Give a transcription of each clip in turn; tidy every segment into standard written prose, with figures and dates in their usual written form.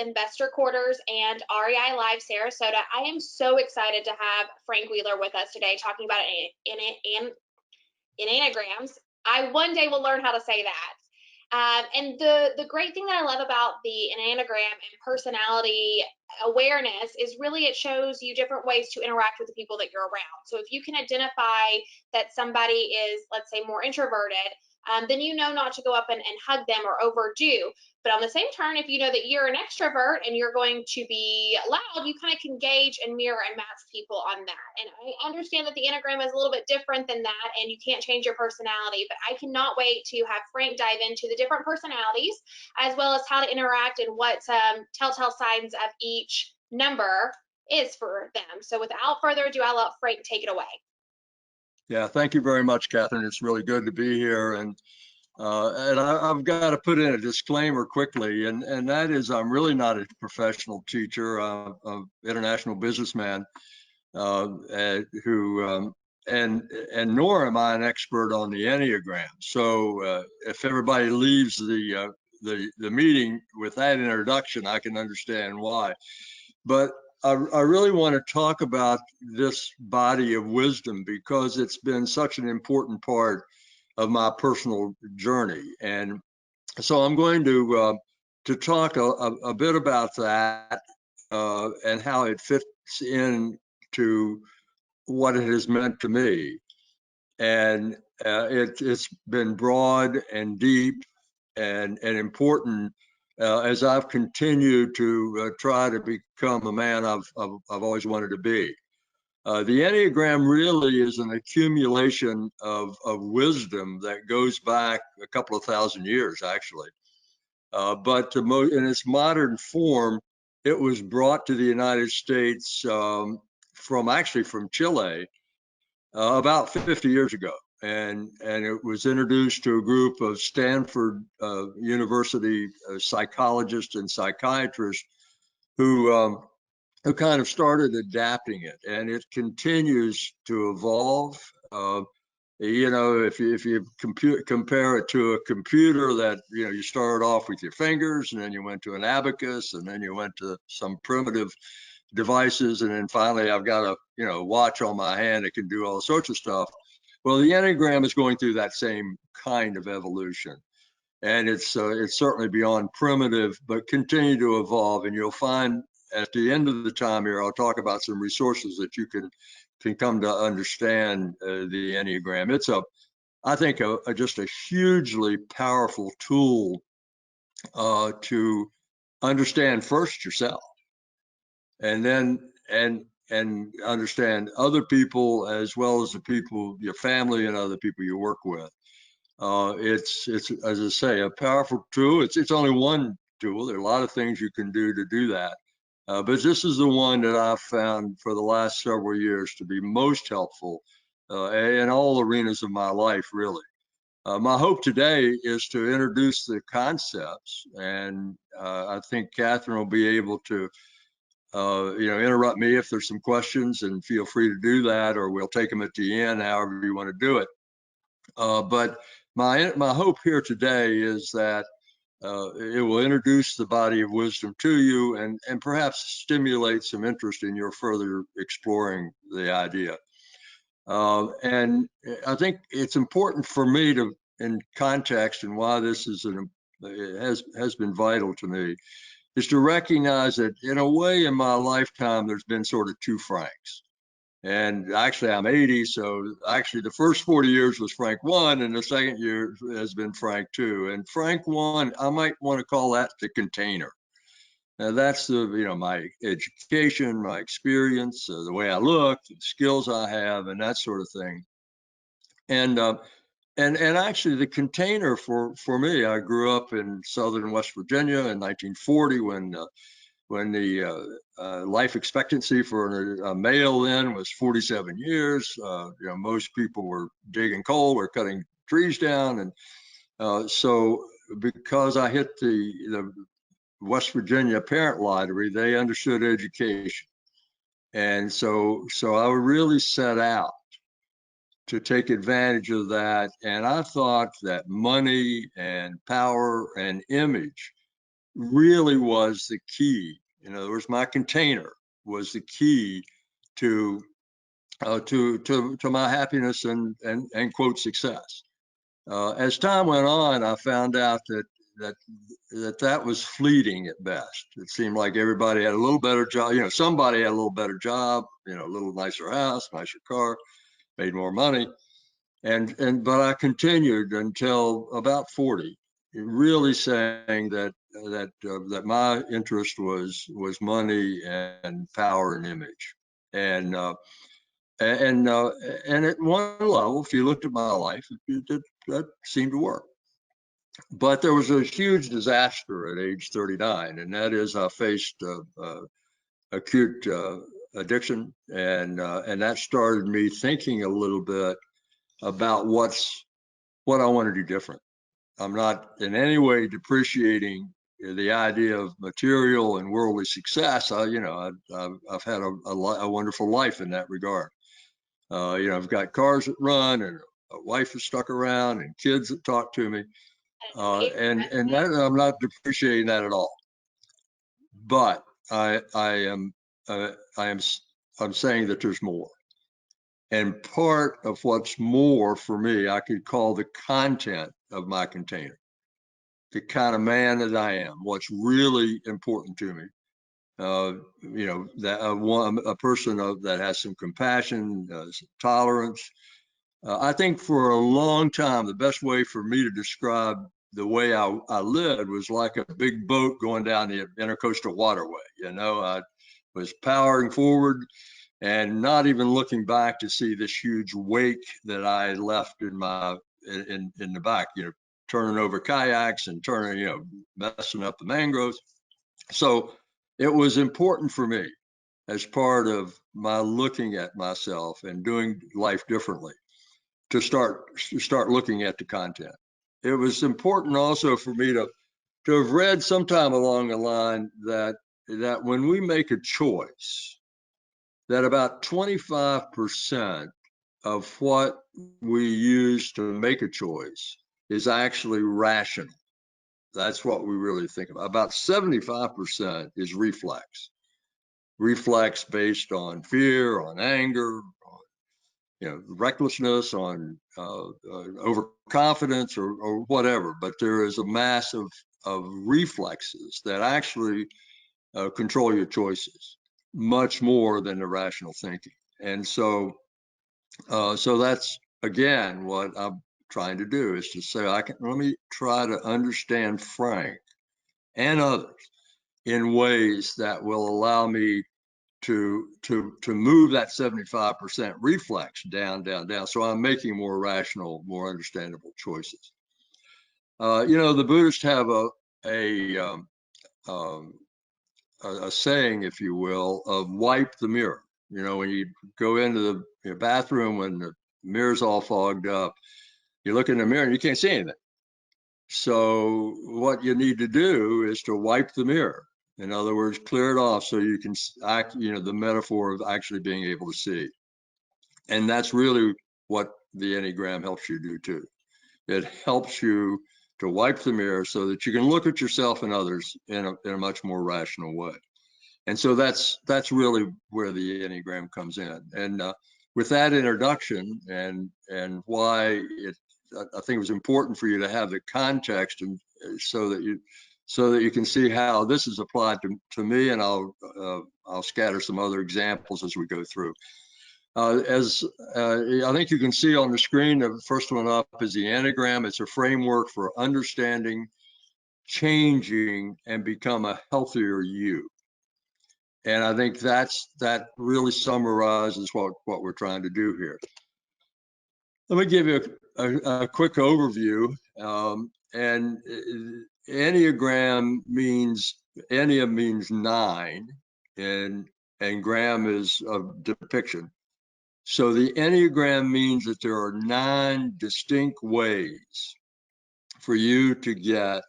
Investor Quarters and REI Live Sarasota. I am so excited to have Frank Wheeler with us today talking about Enneagrams. I one day will learn how to say that. And the great thing that I love about the Enneagram and personality awareness is really it shows you different ways to interact with the people that you're around. So if you can identify that somebody is, let's say, more introverted, then you know not to go up and hug them or overdo. But on the same turn, if you know that you're an extrovert and you're going to be loud, you kind of can gauge and mirror and match people on that. And I understand that the Enneagram is a little bit different than that, and you can't change your personality, but I cannot wait to have Frank dive into the different personalities, as well as how to interact and what telltale signs of each number is for them. So without further ado, I'll let Frank take it away. Yeah, thank you very much, Catherine. It's really good to be here. And I've got to put in a disclaimer quickly, and that is I'm really not a professional teacher. I'm an international businessman who, and nor am I an expert on the Enneagram. So if everybody leaves the meeting with that introduction, I can understand why. But I really want to talk about this body of wisdom because it's been such an important part of my personal journey. And so I'm going to talk a bit about that and how it fits into what it has meant to me. And it's been broad and deep and important as I've continued to try to become a man I've always wanted to be. The Enneagram really is an accumulation of wisdom that goes back a couple of thousand years, actually. But in its modern form, it was brought to the United States from Chile about 50 years ago. And it was introduced to a group of Stanford University psychologists and psychiatrists who kind of started adapting it, and it continues to evolve. You know, if you compare it to a computer that, you know, you started off with your fingers and then you went to an abacus and then you went to some primitive devices. And then finally I've got a, you know, watch on my hand that can do all sorts of stuff. Well, the Enneagram is going through that same kind of evolution. And it's certainly beyond primitive, but continue to evolve. And you'll find at the end of the time here, I'll talk about some resources that you can come to understand the Enneagram. It's I think just a hugely powerful tool to understand first yourself, and then and understand other people as well as the people, your family and other people you work with. It's as I say, a powerful tool. It's only one tool. There are a lot of things you can do to do that. But this is the one that I've found for the last several years to be most helpful in all arenas of my life, really. My hope today is to introduce the concepts, and I think Catherine will be able to you know, interrupt me if there's some questions, and feel free to do that, or we'll take them at the end, however you want to do it. But my hope here today is that it will introduce the body of wisdom to you and perhaps stimulate some interest in your further exploring the idea. And I think it's important for me to, in context, and why this is has been vital to me, is to recognize that in a way in my lifetime there's been sort of two Franks. And actually I'm 80, so actually the first 40 years was Frank 1 and the second year has been Frank 2. And Frank 1, I might want to call that the container. Now that's the, you know, my education, my experience, the way I look, the skills I have, and that sort of thing. And actually the container for me, I grew up in southern West Virginia in 1940 when the life expectancy for a male then was 47 years. You know, most people were digging coal or cutting trees down. And so because I hit the West Virginia parent lottery, they understood education. And so I really set out to take advantage of that. And I thought that money and power and image really was the key. In other words, my container was the key to my happiness and quote success. As time went on, I found out that was fleeting at best. It seemed like everybody had a little better job. Somebody had a little better job. A little nicer house, nicer car, made more money, but I continued until about 40, really saying that my interest was money and power and image, and at one level, if you looked at my life, that seemed to work. But there was a huge disaster at age 39, and that is I faced acute addiction, and that started me thinking a little bit about what I want to do different. I'm not in any way depreciating the idea of material and worldly success. I've had a wonderful life in that regard. I've got cars that run, and a wife that's stuck around, and kids that talk to me, and that, I'm not depreciating that at all. But I'm saying that there's more. And part of what's more for me, I could call the content of my container, the kind of man that I am, what's really important to me. A person that has some compassion, some tolerance. I think for a long time, the best way for me to describe the way I lived was like a big boat going down the intercoastal waterway. I was powering forward and not even looking back to see this huge wake that I left in the back, turning over kayaks and messing up the mangroves. So it was important for me, as part of my looking at myself and doing life differently, to start looking at the content. It was important also for me to have read sometime along the line that when we make a choice, that about 25% of what we use to make a choice is actually rational. That's what we really think about. About 75% is reflex based on fear, on anger, on recklessness, on overconfidence, or whatever. But there is a mass of reflexes that actually control your choices much more than the rational thinking. And so that's, again, what I'm trying to do, is to say, let me try to understand Frank and others in ways that will allow me to move that 75% reflex down. So I'm making more rational, more understandable choices. The Buddhists have a saying, if you will, of wipe the mirror. When you go into the bathroom, when the mirror's all fogged up, you look in the mirror and you can't see anything. So what you need to do is to wipe the mirror. In other words, clear it off so you can act, the metaphor of actually being able to see. And that's really what the Enneagram helps you do too. It helps you to wipe the mirror so that you can look at yourself and others in a much more rational way. And so that's really where the Enneagram comes in. And with that introduction, and why I think it was important for you to have the context, and so that you can see how this is applied to me, and I'll scatter some other examples as we go through. As I think you can see on the screen, the first one up is the Enneagram. It's a framework for understanding, changing, and become a healthier you. And I think that really summarizes what we're trying to do here. Let me give you a quick overview. And Enneagram means, Ennea means 9, and gram is a depiction. So the Enneagram means that there are 9 distinct ways for you to get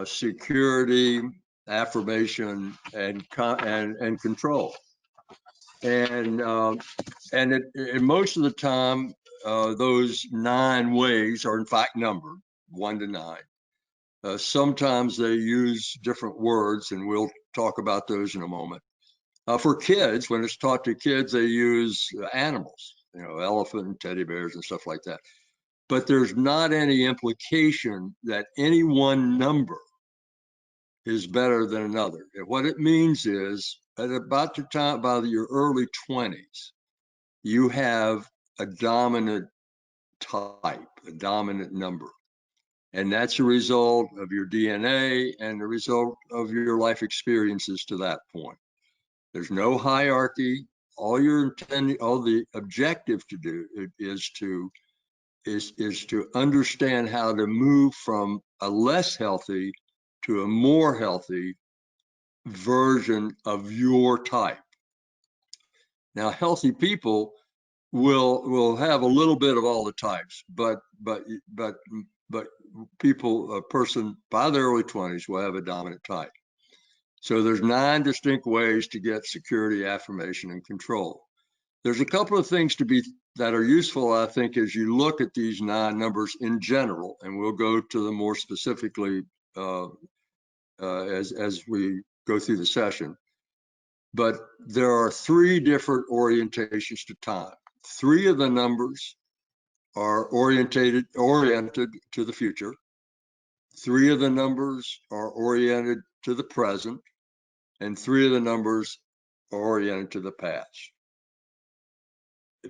security, affirmation, and control. And most of the time, those 9 ways are in fact numbered 1 to 9. Sometimes they use different words, and we'll talk about those in a moment. For kids, when it's taught to kids, they use animals, elephant and teddy bears and stuff like that. But there's not any implication that any one number is better than another. And what it means is at about the time, by your early 20s, you have a dominant type, a dominant number. And that's a result of your DNA and the result of your life experiences to that point. There's no hierarchy. All the objective to do is to understand how to move from a less healthy to a more healthy version of your type. Now, healthy people will have a little bit of all the types, but a person by their early 20s will have a dominant type. So there's 9 distinct ways to get security, affirmation, and control. There's a couple of things that are useful, I think, as you look at these 9 numbers in general, and we'll go to them more specifically as we go through the session. But there are 3 different orientations to time. 3 of the numbers are oriented to the future. 3 of the numbers are oriented to the present, and 3 of the numbers are oriented to the past.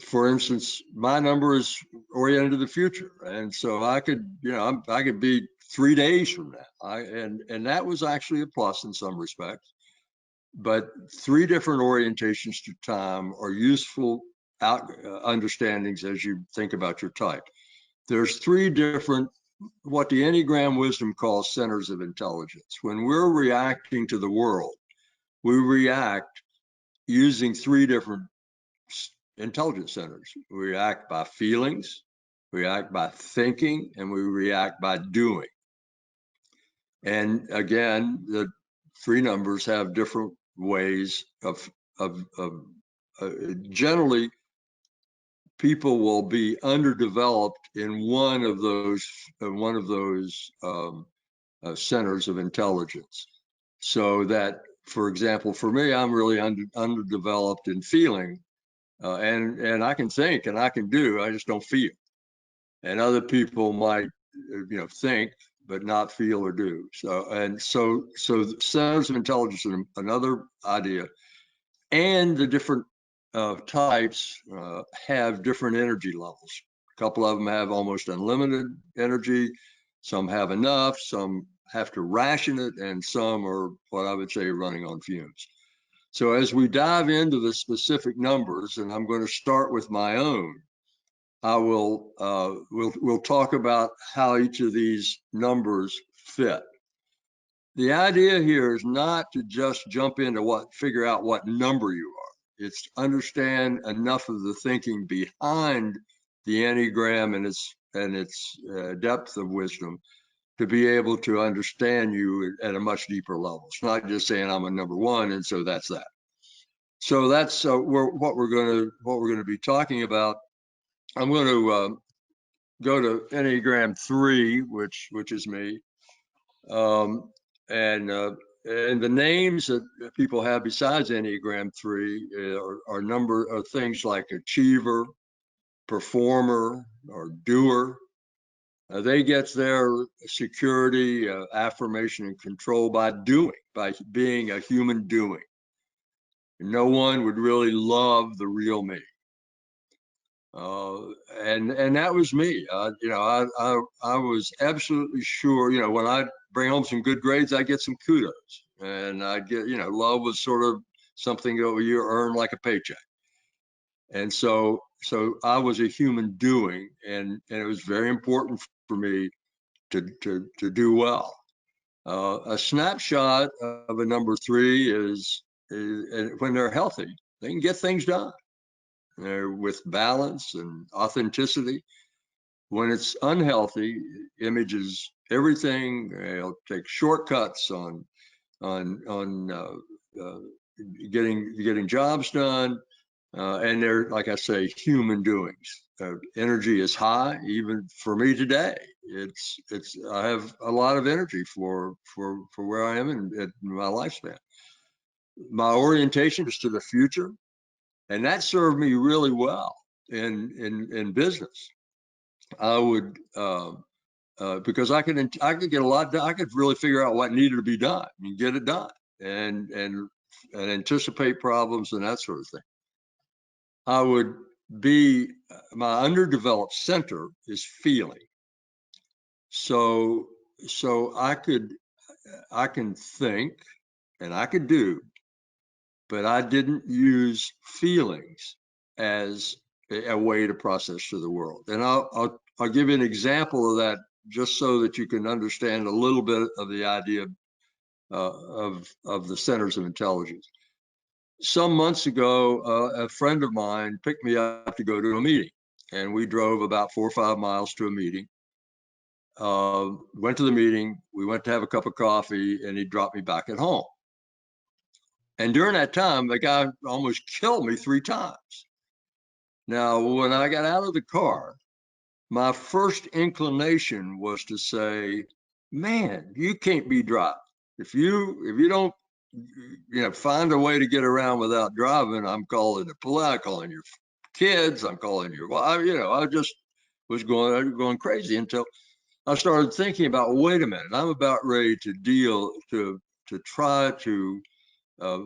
For instance, my number is oriented to the future, and so I could be 3 days from now, and that was actually a plus in some respects. But 3 different orientations to time are useful understandings as you think about your type. There's 3 different, what the Enneagram wisdom calls centers of intelligence. When we're reacting to the world, we react using 3 different intelligence centers. We react by feelings, we react by thinking, and we react by doing. And again, the 3 numbers have different ways of generally, people will be underdeveloped in one of those centers of intelligence. So that, for example, for me, I'm really underdeveloped in feeling, and I can think and I can do, I just don't feel. And other people might, think but not feel or do. So centers of intelligence is another idea, and the different types have different energy levels. A couple of them have almost unlimited energy. Some have enough. Some have to ration it, and some are what I would say running on fumes. So as we dive into the specific numbers, and I'm going to start with my own, we'll talk about how each of these numbers fit. The idea here is not to just jump into figure out what number you are. It's to understand enough of the thinking behind the Enneagram and its depth of wisdom to be able to understand you at a much deeper level. It's not just saying I'm a number 1, and so that's that. So that's what we're going to be talking about. I'm going to go to Enneagram 3, which is me, and the names that people have besides Enneagram 3 are things like achiever, performer, or doer. They get their security, affirmation, and control by being a human doing. No one would really love the real me. And that was me. I was absolutely sure, when I bring home some good grades, I get some kudos, and I get, love was sort of something that you earn like a paycheck. And so I was a human doing, and it was very important for me to do well. A snapshot of a number 3 is when they're healthy, they can get things done. They're with balance and authenticity. When it's unhealthy, images everything. They'll take shortcuts on getting jobs done, and they're, like I say, human doings. Energy is high, even for me today. I have a lot of energy for where I am in my lifespan. My orientation is to the future, and that served me really well in business. I would because I could get a lot done. I could really figure out what needed to be done and get it done, and anticipate problems and that sort of thing. I would be my underdeveloped center is feeling. So I can think and I could do, but I didn't use feelings as a way to process to the world. And I'll give you an example of that just so that you can understand a little bit of the idea of the centers of intelligence. Some months ago, a friend of mine picked me up to go to a meeting, and we drove about 4 or 5 miles to a meeting. Went to the meeting, we went to have a cup of coffee, and he dropped me back at home. And during that time, the guy almost killed me 3 times. Now, when I got out of the car, my first inclination was to say, man, you can't be driving. If you don't find a way to get around without driving, I'm calling the police, I'm calling your kids, I'm calling your wife. I just was going crazy until I started thinking about, wait a minute, I'm about ready to try to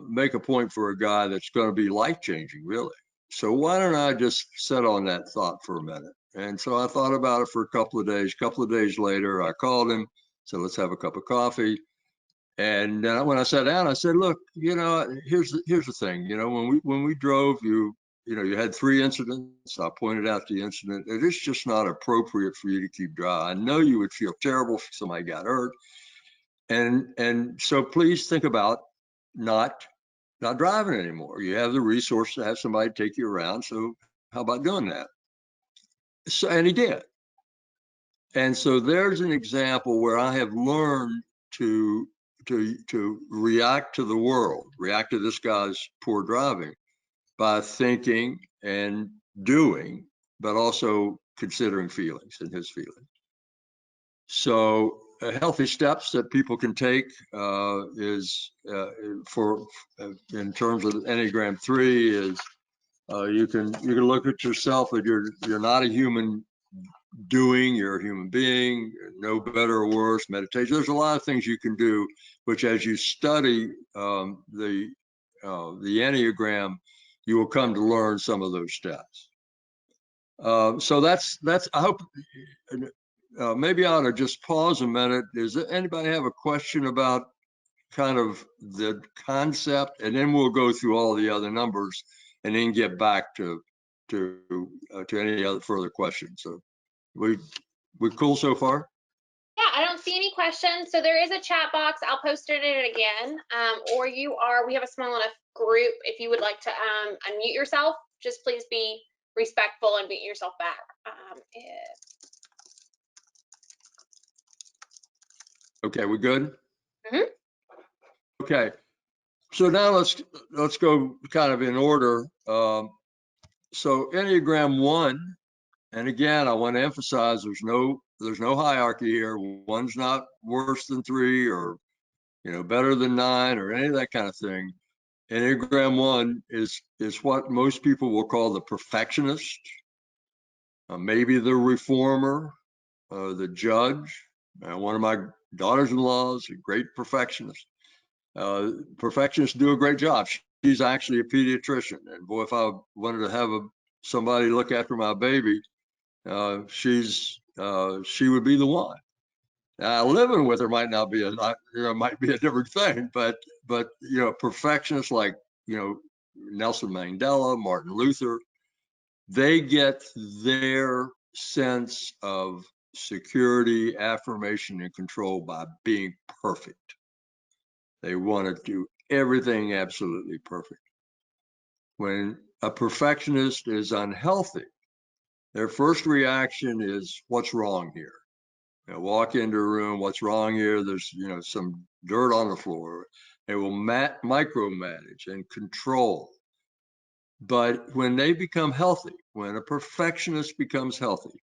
make a point for a guy that's going to be life-changing, really. So why don't I just sit on that thought for a minute? And so I thought about it for a couple of days. A couple of days later, I called him, said, let's have a cup of coffee. And when I sat down, I said, look, here's the thing. When we drove, you had 3 incidents. I pointed out the incident. It is just not appropriate for you to keep driving. I know you would feel terrible if somebody got hurt. And so please think about not driving anymore. You have the resource to have somebody take you around. So how about doing that? So, and he did. And so there's an example where I have learned to react to the world, react to this guy's poor driving by thinking and doing, but also considering feelings and his feelings. So healthy steps that people can take is in terms of Enneagram 3 is you can look at yourself that you're not a human doing, you're a human being, no better or worse, meditation. There's a lot of things you can do, which as you study the Enneagram, you will come to learn some of those steps. So that's I hope maybe I ought to just pause a minute. Does anybody have a question about kind of the concept, and then we'll go through all the other numbers and then get back to any other further questions. So we cool so far? Yeah, I don't see any questions. So there is a chat box. I'll post it in again. Or we have a small enough group. If you would like to unmute yourself, just please be respectful and mute yourself back. Okay, we good? Mm-hmm. Okay, so now let's go kind of in order. So Enneagram 1, and again, I want to emphasize there's no hierarchy here. 1's not worse than 3 or better than 9 or any of that kind of thing. Enneagram 1 is what most people will call the perfectionist, maybe the reformer, the judge. One of my daughters-in-law is a great perfectionist. Perfectionists do a great job. She's actually a pediatrician, and boy, if I wanted to have somebody look after my baby, she would be the one. Living with her might not be might be a different thing, but perfectionists like Nelson Mandela, Martin Luther, they get their sense of security, affirmation, and control by being perfect. They want to do everything absolutely perfect. When a perfectionist is unhealthy, their first reaction is, what's wrong here? Walk into a room, what's wrong here? There's some dirt on the floor. They will micromanage and control. But when they become healthy, when a perfectionist becomes healthy,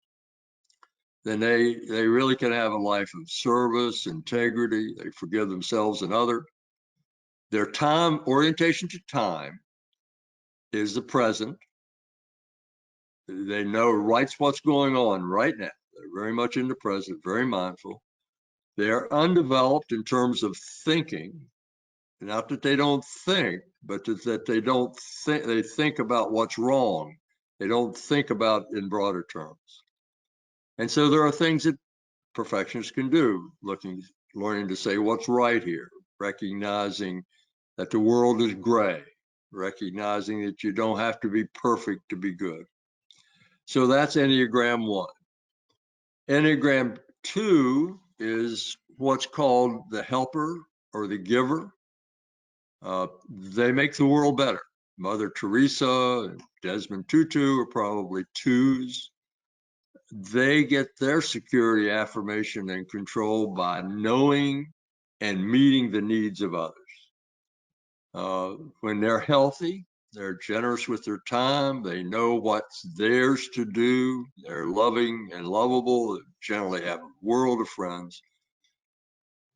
then they really can have a life of service, integrity. They forgive themselves and others. Their time orientation to time is the present. They know right what's going on right now. They're very much in the present, very mindful. They are undeveloped in terms of thinking. Not that they don't think, but that they don't think. They think about what's wrong. They don't think about in broader terms. And so there are things that perfectionists can do, learning to say what's right here, recognizing that the world is gray, recognizing that you don't have to be perfect to be good. So that's Enneagram 1. Enneagram 2 is what's called the helper or the giver. They make the world better. Mother Teresa and Desmond Tutu are probably 2s. They get their security, affirmation, and control by knowing and meeting the needs of others. When they're healthy, they're generous with their time. They know what's theirs to do. They're loving and lovable. They generally have a world of friends.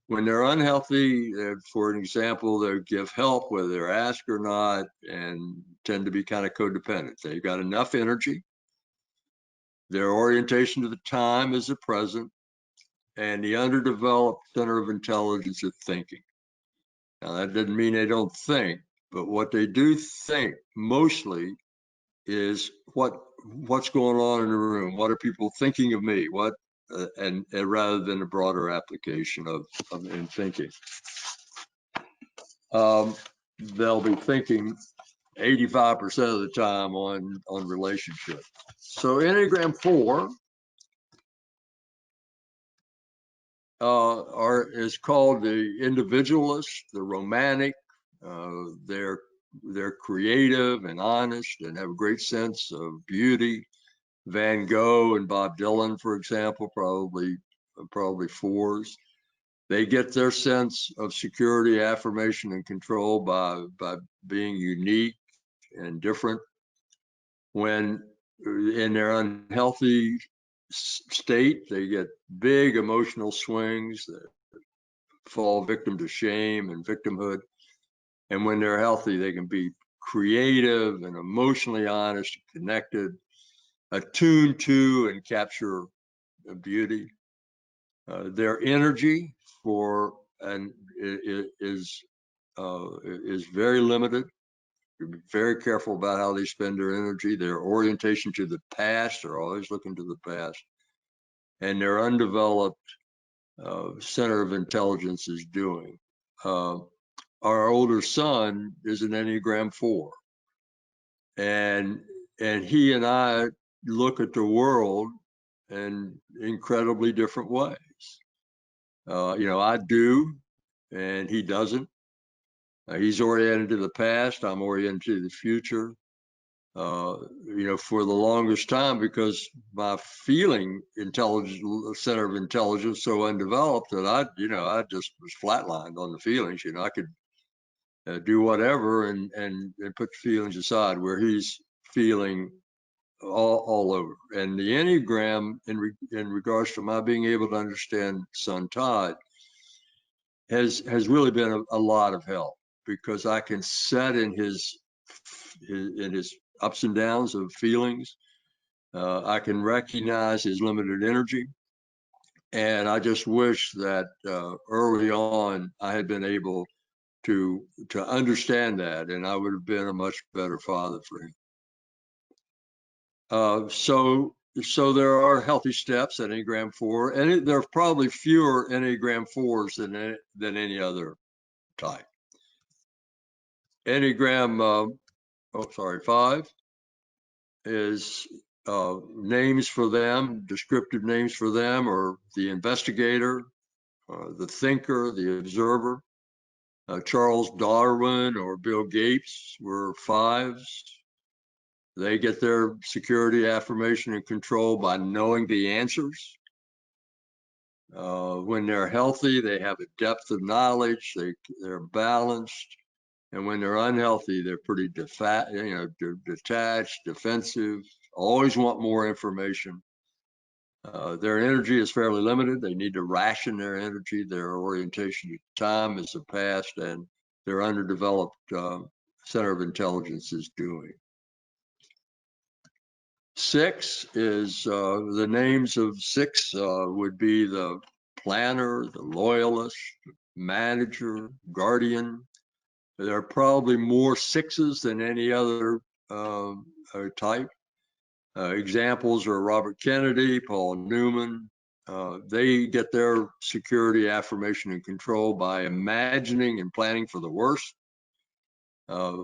When they're unhealthy, for an example, they give help whether they're asked or not, and tend to be kind of codependent. They've got enough energy. Their orientation to the time is the present, and the underdeveloped center of intelligence is thinking. Now, that doesn't mean they don't think, but what they do think mostly is what's going on in the room. What are people thinking of me? And rather than a broader application of in thinking. They'll be thinking 85% of the time on relationship. So Enneagram 4 is called the individualist, the romantic. They're creative and honest and have a great sense of beauty. Van Gogh and Bob Dylan, for example, probably 4s. They get their sense of security, affirmation, and control by being unique and different. When in their unhealthy state, they get big emotional swings that fall victim to shame and victimhood. And when they're healthy, they can be creative and emotionally honest, connected, attuned to and capture beauty. Their energy is very limited. Be very careful about how they spend their energy. Their orientation to the past, they're always looking to the past. And their undeveloped center of intelligence is doing. Our older son is an Enneagram 4. And he and I look at the world in incredibly different ways. I do, and he doesn't. He's oriented to the past. I'm oriented to the future. For the longest time, because my feeling center of intelligence so undeveloped that I just was flatlined on the feelings. I could do whatever and put the feelings aside, where he's feeling all over. And the Enneagram, in regards to my being able to understand son Todd, has really been a lot of help, because I can set in his ups and downs of feelings. I can recognize his limited energy. And I just wish that early on I had been able to understand that, and I would have been a much better father for him. So there are healthy steps at Enneagram 4, and there are probably fewer Enneagram 4s than any other type. Enneagram 5 is names for them, descriptive names for them, or the investigator, the thinker, the observer. Charles Darwin or Bill Gates were 5s. They get their security, affirmation, and control by knowing the answers. When they're healthy, they have a depth of knowledge. They're balanced. And when they're unhealthy, they're pretty detached, defensive, always want more information. Their energy is fairly limited. They need to ration their energy. Their orientation to time is the past, and their underdeveloped center of intelligence is doing. 6 is the names of 6 would be the planner, the loyalist, manager, guardian. There are probably more 6s than any other type. Examples are Robert Kennedy, Paul Newman. They get their security, affirmation, and control by imagining and planning for the worst.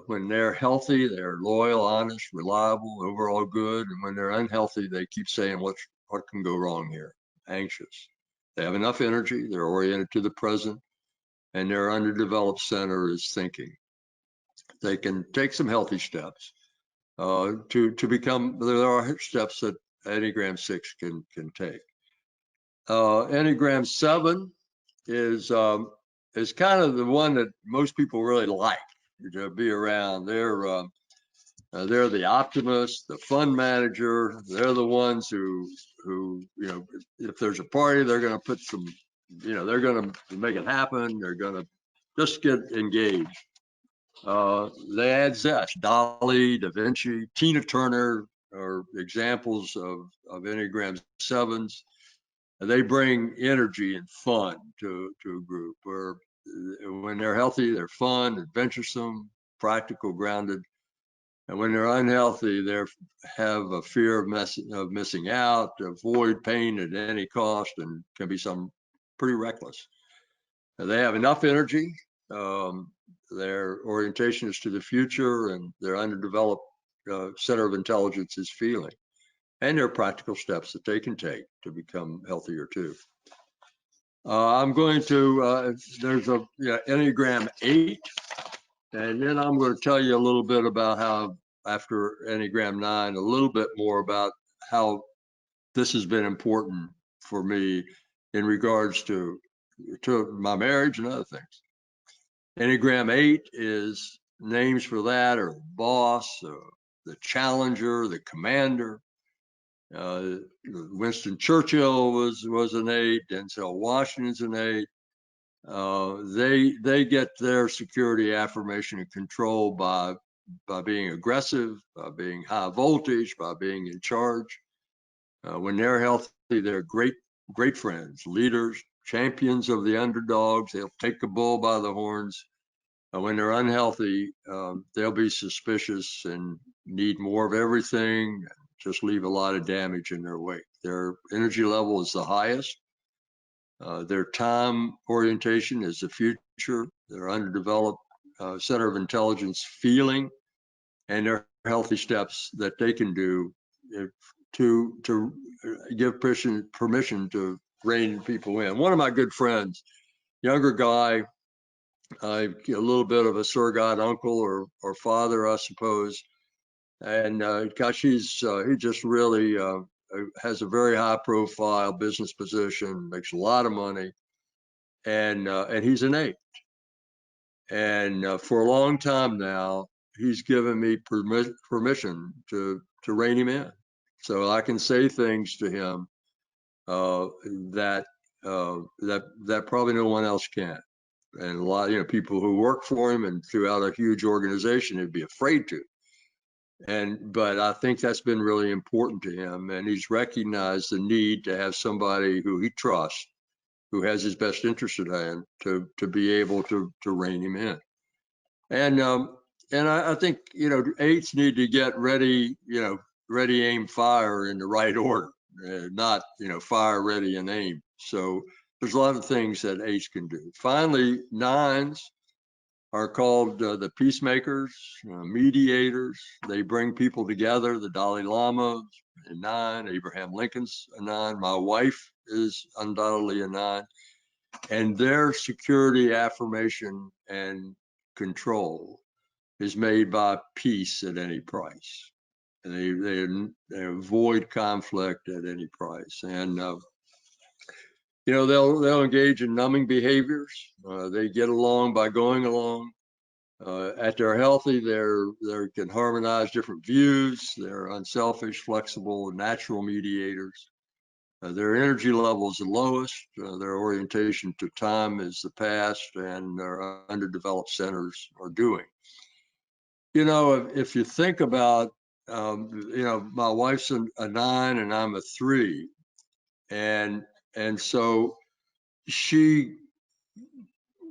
When they're healthy, they're loyal, honest, reliable, overall good. And when they're unhealthy, they keep saying, what can go wrong here? Anxious. They have enough energy, they're oriented to the present, and their underdeveloped center is thinking. They can take some healthy steps to become, there are steps that Enneagram 6 can take. Enneagram 7 is kind of the one that most people really like to be around. They're the optimist, the fun manager. They're the ones who if there's a party, they're going to put some, they're going to make it happen. They're going to just get engaged. They add zest. Dali, Da Vinci, Tina Turner are examples of Enneagram 7s. They bring energy and fun to a group. Where when they're healthy, they're fun, adventuresome, practical, grounded. And when they're unhealthy, they have a fear of missing out, avoid pain at any cost, and can be some pretty reckless. And they have enough energy. Their orientation is to the future, and their underdeveloped center of intelligence is feeling. And there are practical steps that they can take to become healthier too. I'm going to, there's a Enneagram 8, and then I'm going to tell you a little bit about how, after Enneagram 9, a little bit more about how this has been important for me in regards to my marriage and other things. Enneagram 8 is, names for that are the boss, the challenger, the commander. Winston Churchill was an 8. Denzel Washington's an 8. They get their security, affirmation, and control by being aggressive, by being high voltage, by being in charge. When they're healthy, they're great friends, leaders, champions of the underdogs. They'll take the bull by the horns. When they're unhealthy, they'll be suspicious and need more of everything, just leave a lot of damage in their wake. Their energy level is the highest. Their time orientation is the future. Their underdeveloped center of intelligence feeling, and their healthy steps that they can do to give permission to rein people in. One of my good friends, younger guy, a little bit of a surrogate uncle or father, I suppose. And gosh, he just really has a very high profile business position, makes a lot of money, and he's an 8. And for a long time now, he's given me permission to rein him in, so I can say things to him that probably no one else can. And a lot, people who work for him and throughout a huge organization would be afraid to. But I think that's been really important to him, and he's recognized the need to have somebody who he trusts, who has his best interest at hand, to be able to rein him in. And I think 8s need to get ready, ready, aim, fire in the right order, not fire, ready, and aim. So there's a lot of things that 8s can do. Finally, 9s are called the peacemakers, mediators. They bring people together. The Dalai Lama, a 9. Abraham Lincoln's a 9. My wife is undoubtedly a 9. And their security, affirmation, and control is made by peace at any price. And they avoid conflict at any price. And they'll engage in numbing behaviors. They get along by going along. At their healthy, they can harmonize different views. They're unselfish, flexible, natural mediators. Their energy level is the lowest. Their orientation to time is the past, and their underdeveloped centers are doing. If you think about, my wife's a 9 and I'm a 3, and so she,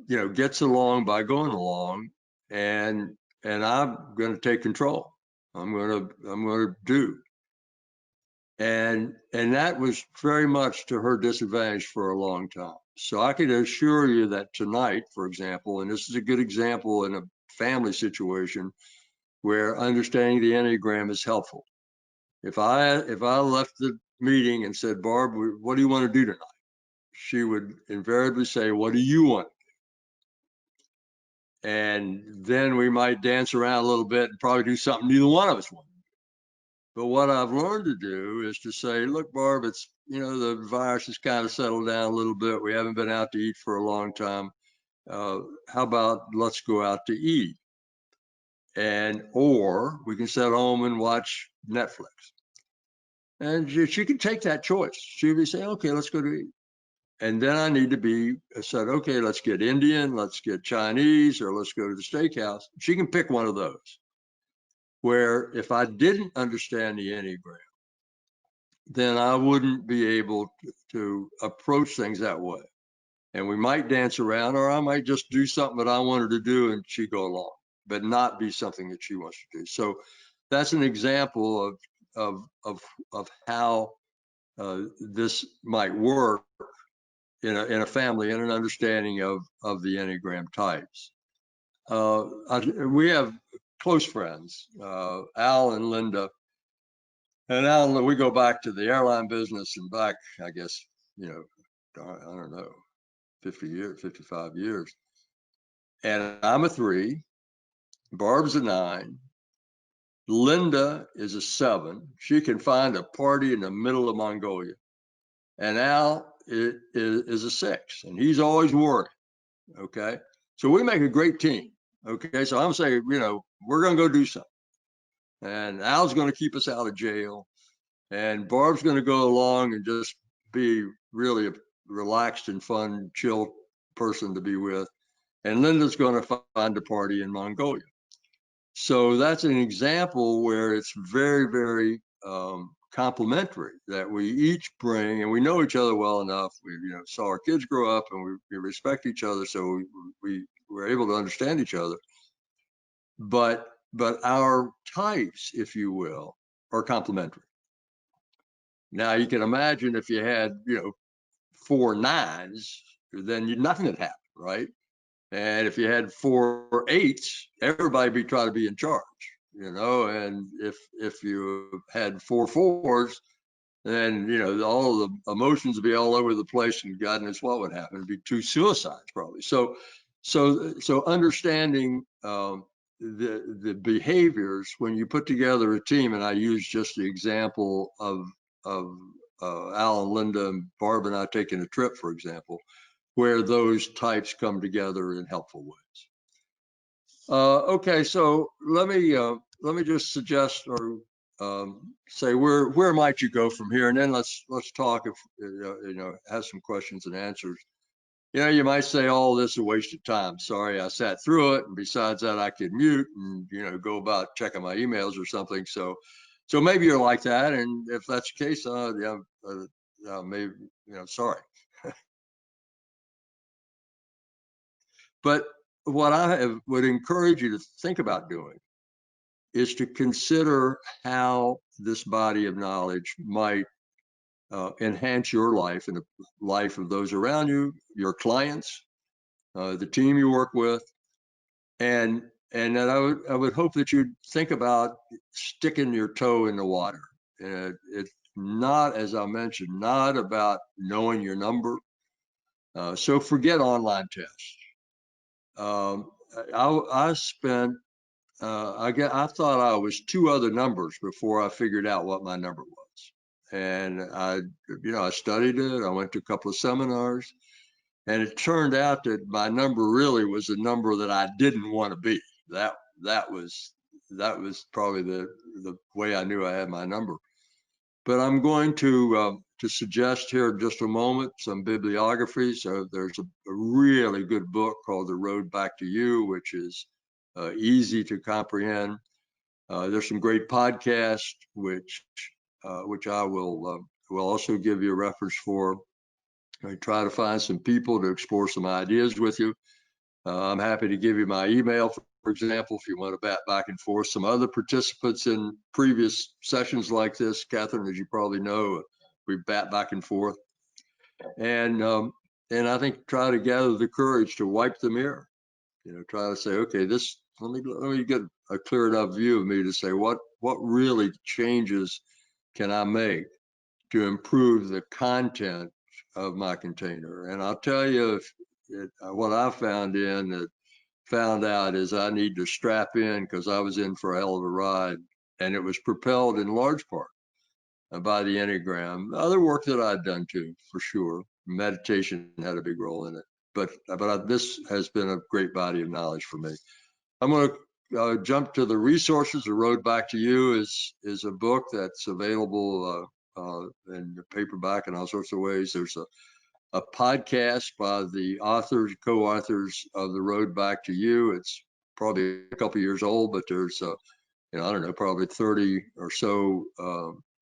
gets along by going along, and I'm going to take control. I'm going to do. And that was very much to her disadvantage for a long time. So I can assure you that tonight, for example, and this is a good example in a family situation where understanding the Enneagram is helpful. If I left the meeting and said, Barb, what do you want to do tonight? She would invariably say, what do you want? And then we might dance around a little bit and probably do something neither one of us want. But what I've learned to do is to say, look, Barb, it's, the virus has kind of settled down a little bit. We haven't been out to eat for a long time. How about let's go out to eat? Or we can sit home and watch Netflix. And she can take that choice. She'll be saying, okay, let's go to eat. And then I need to be said, okay, let's get Indian, let's get Chinese, or let's go to the steakhouse. She can pick one of those. Where if I didn't understand the Enneagram, then I wouldn't be able to approach things that way. And we might dance around, or I might just do something that I wanted to do and she'd go along, but not be something that she wants to do. So that's an example of how this might work in a family and an understanding of the Enneagram types. We have close friends, Al and Linda. And Al, we go back to the airline business and back, I guess, I don't know, 50 years, 55 years. And I'm a 3, Barb's a 9, Linda is a 7. She can find a party in the middle of Mongolia. And Al is a 6, and he's always worried. Okay. So we make a great team. Okay. So I'm saying, we're going to go do something. And Al's going to keep us out of jail. And Barb's going to go along and just be really a relaxed and fun, chill person to be with. And Linda's going to find a party in Mongolia. So that's an example where it's very, very complementary, that we each bring, and we know each other well enough. We saw our kids grow up, and we respect each other, so we were able to understand each other. But our types, if you will, are complementary. Now you can imagine if you had 4 9s, then nothing would happen, right? And if you had 4 8s, everybody would be trying to be in charge, and if you had 4 4s, then all the emotions would be all over the place, and God knows what would happen. It'd be 2 suicides probably. So understanding the behaviors when you put together a team, and I use just the example of Al and Linda and Barb and I taking a trip, for example, where those types come together in helpful ways. Okay, so let me just suggest or say where might you go from here, and then let's talk if have some questions and answers. You might say, oh, this is a waste of time. Sorry, I sat through it, and besides that, I could mute and go about checking my emails or something. So maybe you're like that, and if that's the case, maybe sorry. But what I would encourage you to think about doing is to consider how this body of knowledge might enhance your life and the life of those around you, your clients, the team you work with, and that I would hope that you'd think about sticking your toe in the water. It's not, as I mentioned, not about knowing your number. So forget online tests. I spent I thought I was 2 other numbers before I figured out what my number was. And I studied it. I went to a couple of seminars, and it turned out that my number really was the number that I didn't want to be. That was probably the way I knew I had my number. But I'm going to to suggest here in just a moment some bibliography. So there's a really good book called The Road Back to You, which is easy to comprehend. There's some great podcasts, which I will also give you a reference for. I try to find some people to explore some ideas with you. I'm happy to give you my email, for example, if you want to bat back and forth. Some other participants in previous sessions like this, Catherine, as you probably know, we bat back and forth. And I think try to gather the courage to wipe the mirror. Try to say, okay, this, let me get a clear enough view of me to say what really changes can I make to improve the content of my container. And I'll tell you, what I found out is I need to strap in, because I was in for a hell of a ride, and it was propelled in large part by the Enneagram. Other work that I'd done too, for sure. Meditation had a big role in it, but this has been a great body of knowledge for me. I'm going to jump to the resources. The Road Back to You is a book that's available in paperback and all sorts of ways. There's a podcast by the co-authors of The Road Back to You. It's probably a couple years old, but there's I don't know, probably 30 or so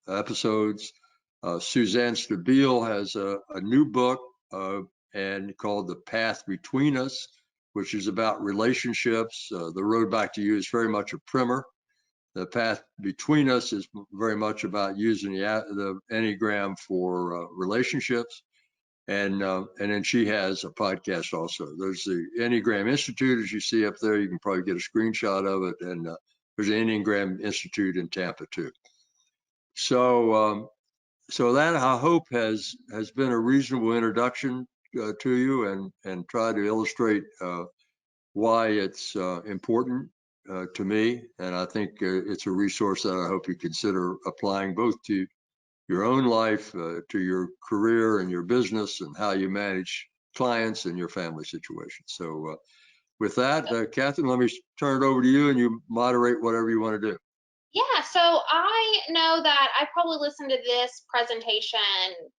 episodes. Suzanne Stabile has a new book and called The Path Between Us, which is about relationships. The Road Back to You is very much a primer. The Path Between Us is very much about using the Enneagram for relationships. And then she has a podcast also. There's the Enneagram Institute, as you see up there. You can probably get a screenshot of it. And there's the Enneagram Institute in Tampa too. So that, I hope, has been a reasonable introduction to you, and try to illustrate why it's important to me. And I think it's a resource that I hope you consider applying both to your own life, to your career and your business, and how you manage clients and your family situation. So with that, Catherine, let me turn it over to you, and you moderate whatever you want to do. Yeah, so I know that I probably listened to this presentation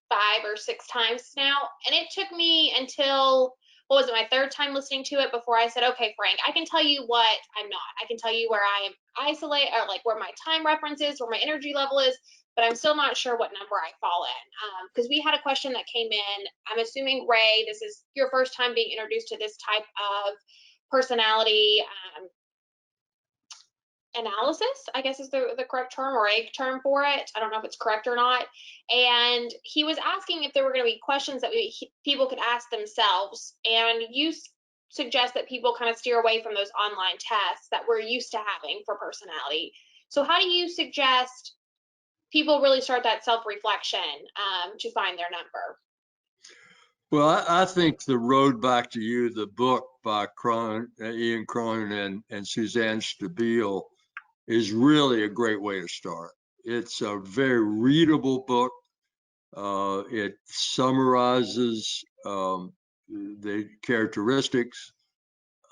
5 or 6 times now, and it took me until, what was it, my 3rd time listening to it before I said, okay, Frank, I can tell you what I'm not. I can tell you where I am isolated, or like where my time reference is, where my energy level is, but I'm still not sure what number I fall in. Because we had a question that came in. I'm assuming, Ray, this is your first time being introduced to this type of personality analysis, I guess is the correct term, or a term for it. I don't know if it's correct or not. And he was asking if there were going to be questions that people could ask themselves. And you suggest that people kind of steer away from those online tests that we're used to having for personality. So how do you suggest people really start that self-reflection to find their number? Well, I think The Road Back to You, the book by Ian Cronin and Suzanne Stabile, is really a great way to start. It's a very readable book. It summarizes the characteristics.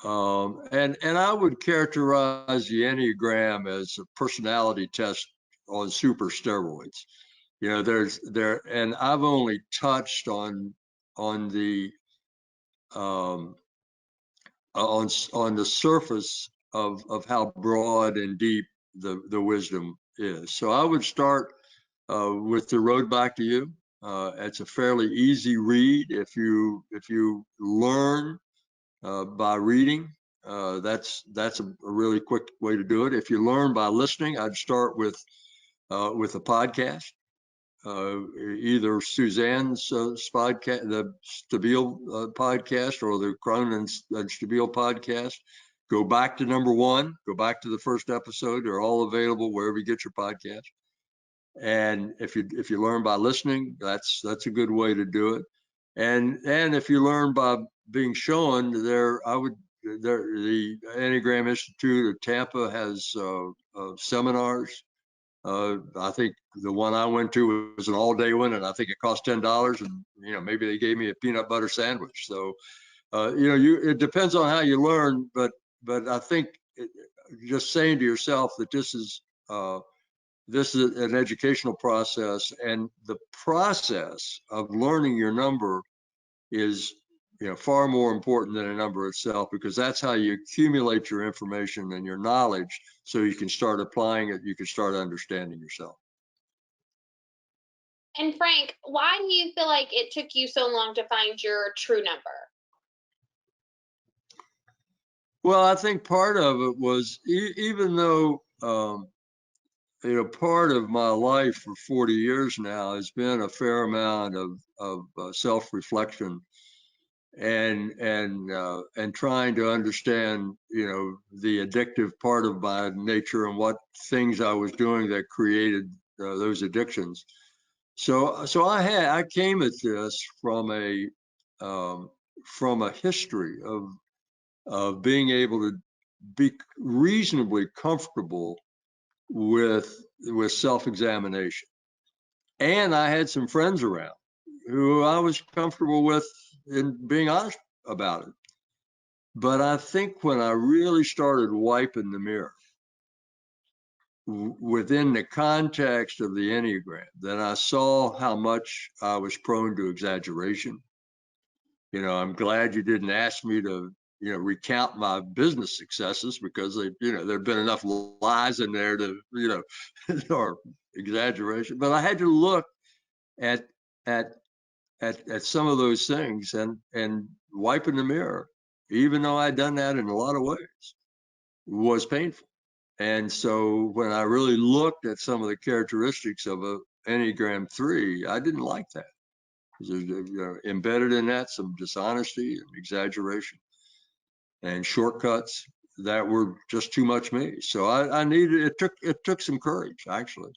And I would characterize the Enneagram as a personality test on super steroids. And I've only touched on the on the surface of how broad and deep the wisdom is. So I would start with The Road Back to You. It's a fairly easy read if you learn by reading. That's a really quick way to do it. If you learn by listening, I'd start with a podcast. Either Suzanne's podcast, the Stabile podcast, or the Cronin and Stabile podcast. Go back to number 1. Go back to the first episode. They're all available wherever you get your podcast. And if you learn by listening, that's a good way to do it. And if you learn by being shown, the Enneagram Institute of Tampa has seminars. I think the one I went to was an all-day one, and I think it cost $10. And maybe they gave me a peanut butter sandwich. So it depends on how you learn, but I think just saying to yourself that this is this is an educational process, and the process of learning your number is, far more important than a number itself, because that's how you accumulate your information and your knowledge, so you can start applying it, you can start understanding yourself. And Frank, why do you feel like it took you so long to find your true number? Well, I think part of it was, even though, part of my life for 40 years now has been a fair amount of self-reflection and trying to understand, the addictive part of my nature and what things I was doing that created those addictions. So I came at this from a history of being able to be reasonably comfortable with self-examination. And I had some friends around who I was comfortable with in being honest about it. But I think when I really started wiping the mirror within the context of the Enneagram, then I saw how much I was prone to exaggeration. I'm glad you didn't ask me to, recount my business successes, because there'd been enough lies in there to, or exaggeration. But I had to look at some of those things and wiping the mirror, even though I'd done that in a lot of ways, was painful. And so when I really looked at some of the characteristics of a Enneagram 3, I didn't like that. There's embedded in that some dishonesty and exaggeration and shortcuts that were just too much me. So I needed, it took some courage, actually,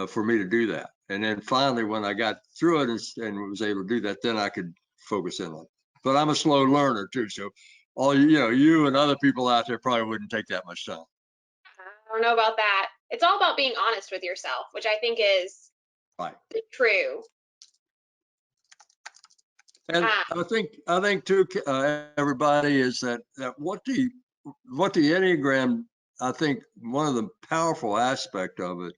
for me to do that. And then finally, when I got through it and was able to do that, then I could focus in on it. But I'm a slow learner too, so you and other people out there probably wouldn't take that much time. I don't know about that. It's all about being honest with yourself, which I think is Right. true. And I think too, everybody, is that what the Enneagram, I think one of the powerful aspect of it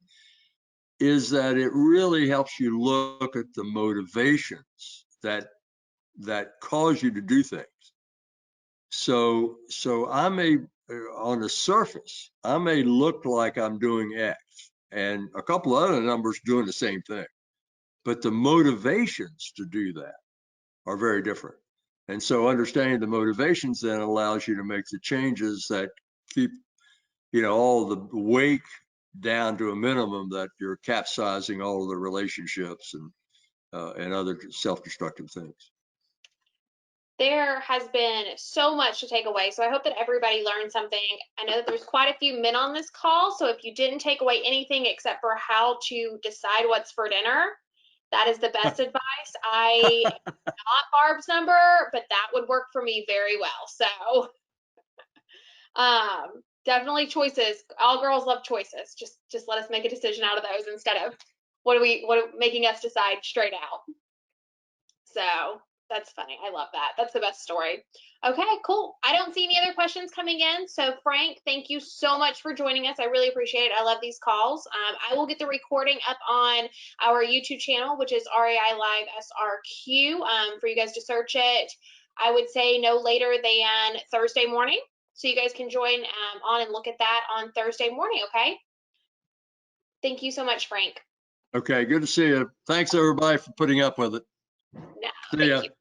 is that it really helps you look at the motivations that cause you to do things. So I may, on the surface, I may look like I'm doing X, and a couple of other numbers doing the same thing, but the motivations to do that are very different. And so understanding the motivations then allows you to make the changes that keep, all the wake down to a minimum, that you're capsizing all of the relationships and other self-destructive things. There has been so much to take away, so I hope that everybody learned something. I know that there's quite a few men on this call, so if you didn't take away anything except for how to decide what's for dinner, that is the best advice. I am not Barb's number, but that would work for me very well. So definitely choices. All girls love choices. Just let us make a decision out of those instead of making us decide straight out. So that's funny. I love that. That's the best story. Okay, cool. I don't see any other questions coming in. So Frank, thank you so much for joining us. I really appreciate it. I love these calls. I will get the recording up on our YouTube channel, which is RAI Live SRQ, for you guys to search it. I would say no later than Thursday morning. So you guys can join on and look at that on Thursday morning, okay? Thank you so much, Frank. Okay, good to see you. Thanks everybody for putting up with it. No, see ya. you.